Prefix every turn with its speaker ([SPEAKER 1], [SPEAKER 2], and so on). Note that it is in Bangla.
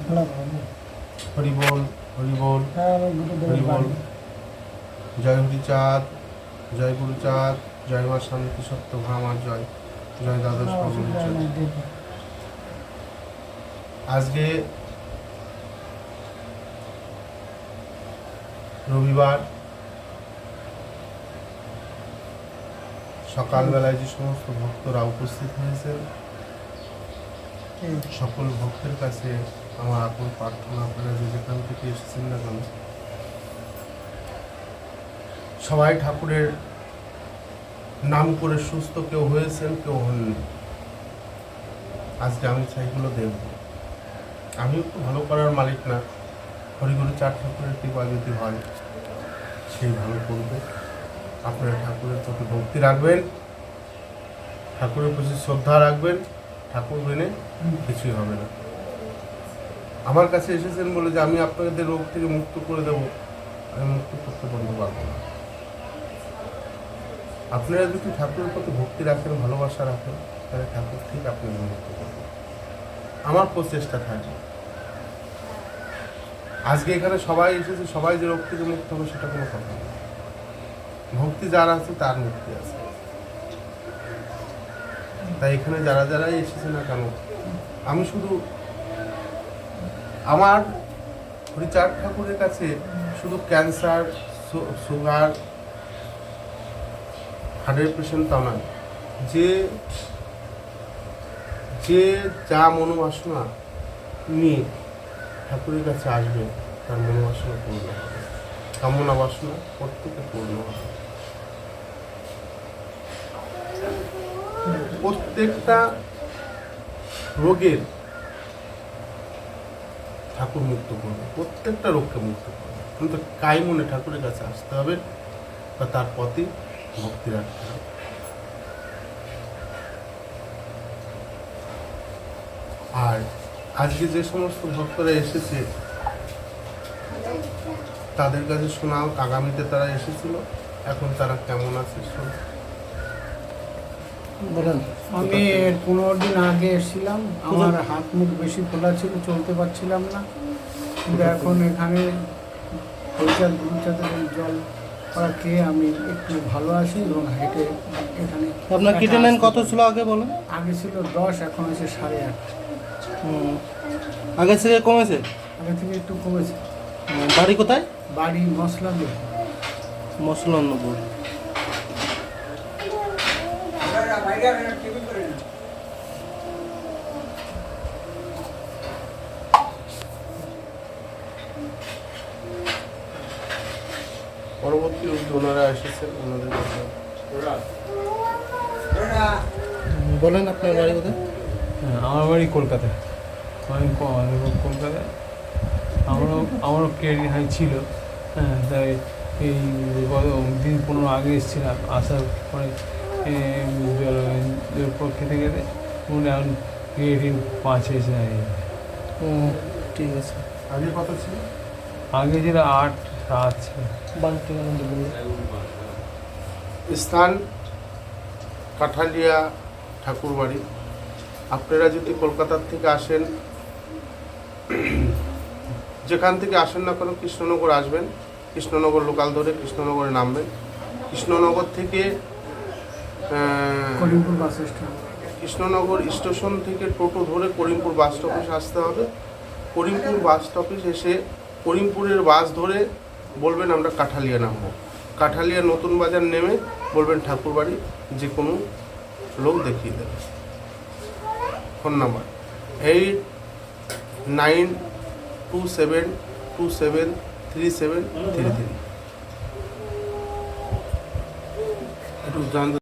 [SPEAKER 1] হরি বল, হরি বল, হরি বল। জয় হরিচাঁদ, জয় গুরুচাঁদ, জয় মা শান্তি সত্য ভামার জয়, জয় দ্বাদশ পাবন। আজকে রবিবার সকালবেলায় যে সমস্ত ভক্তরা উপস্থিত হয়েছেন সকল ভক্তের কাছে আমার আপন প্রার্থনা, আপনারা যে যেখান থেকে এসেছেন না কেন সবাই ঠাকুরের নাম করে সুস্থ, কেউ হয়েছেন কেউ হননি। আজকে আমি সেইগুলো দেখব। আমি একটু ভালো করার মালিক না, হরিগুরু চার ঠাকুরের কৃপা যদি হয় সেই ভালো করবে। আপনারা ঠাকুরের প্রতি ভক্তি রাখবেন, ঠাকুরের প্রতি শ্রদ্ধা রাখবেন, ঠাকুর মেনে কিছুই হবে না। আমার কাছে এসেছেন বলে যে আমি আপনাদের রোগ থেকে মুক্ত করে দেব, আমি মুক্ত করতে বলতে পারবো না। আপনারা যদি ঠাকুরের প্রতি ভক্তি রাখেন, ভালোবাসা রাখেন, তাহলে ঠাকুর ঠিক আপনাদের মুক্ত করবেন। আমার প্রচেষ্টা থাকবে। আজকে এখানে সবাই এসেছে, সবাই যে রোগ থেকে মুক্ত হবে সেটা কোনো কথা না। ভক্তি যার আছে তার মুক্তি আছে। তাই এখানে যারা যারাই এসেছে না কেন, আমি শুধু আমার হরিচাঁদ ঠাকুরের কাছে শুধু ক্যান্সার, সুগার, হার্টের পেশেন্ট তা নয়, যে যে যা মনোবাসনা নিয়ে ঠাকুরের কাছে আসবে তার মনোবাসনা পূর্ণ হবে, কামনা বাসনা প্রত্যেকে পূর্ণ হবে। প্রত্যেকটা রোগের ঠাকুর মুক্ত করবে, প্রত্যেকটা রোগকে মুক্ত করবে। কিন্তু কাই মনে ঠাকুরের কাছে আসতে হবে বা তার প্রতি ভক্তি রাখতে হবে। আর আজকে যে সমস্ত ভক্তরা এসেছে তাদের কাছে শোনাও, আগামীতে তারা এসেছিল, এখন তারা কেমন আছে শোনো।
[SPEAKER 2] আমি 15 দিন আগে এসেছিলাম, আমার হাত মুখ বেশি খোলা ছিল, চলতে পারছিলাম না। কিন্তু এখন এখানে হরিচাঁদ গুরুচাঁদের জল করা খেয়ে আমি একটু ভালো আছি এবং হেঁটে এখানে।
[SPEAKER 3] আপনার কিডনি কত ছিল আগে বলুন?
[SPEAKER 2] আগে ছিল 10, এখন আছে 8.5।
[SPEAKER 3] আগে থেকে কমেছে?
[SPEAKER 2] আগে থেকে একটু কমেছে।
[SPEAKER 3] বাড়ি কোথায়?
[SPEAKER 2] বাড়ি মশলা
[SPEAKER 3] মসলান্নপুর।
[SPEAKER 1] পরবর্তী ওনারা এসেছেন, ওনাদের কাছে
[SPEAKER 3] বলেন আপনার বাড়ি কোথায়?
[SPEAKER 4] আমার বাড়ি কলকাতায়। আমি কলকাতায় আমারও ক্রেডিট হাই ছিল। হ্যাঁ, তাই এই দিন 15 আগে এসেছিলাম, আসার পরে জল খেতে খেতে মনে এখন ক্রিয়েটিভ 5 এসে
[SPEAKER 3] ঠিক আছে।
[SPEAKER 1] আগে কত ছিল?
[SPEAKER 4] আগে ছিল 8, 7 ছিল।
[SPEAKER 1] স্থান কাঠালিয়া ঠাকুরবাড়ি। আপনারা যদি কলকাতার থেকে আসেন, যেখান থেকে আসেন না কেন, কৃষ্ণনগর আসবেন, কৃষ্ণনগর লোকাল ধরে কৃষ্ণনগরে নামবেন। কৃষ্ণনগর থেকে
[SPEAKER 2] Karimpur bus stand,
[SPEAKER 1] Krishnanagar station থেকে টোটো ধরে করিমপুর বাস স্টপেজ আসতে হবে। করিমপুর বাস স্টপেজ এসে করিমপুরের বাস ধরে বলবেন আমরা কাঠালিয়া নামবো। কাঠালিয়া নতুন বাজার নেমে বলবেন ঠাকুরবাড়ি, যে কোনো লোক দেখিয়ে দেবে। Phone number 8927273733। একটু জানতে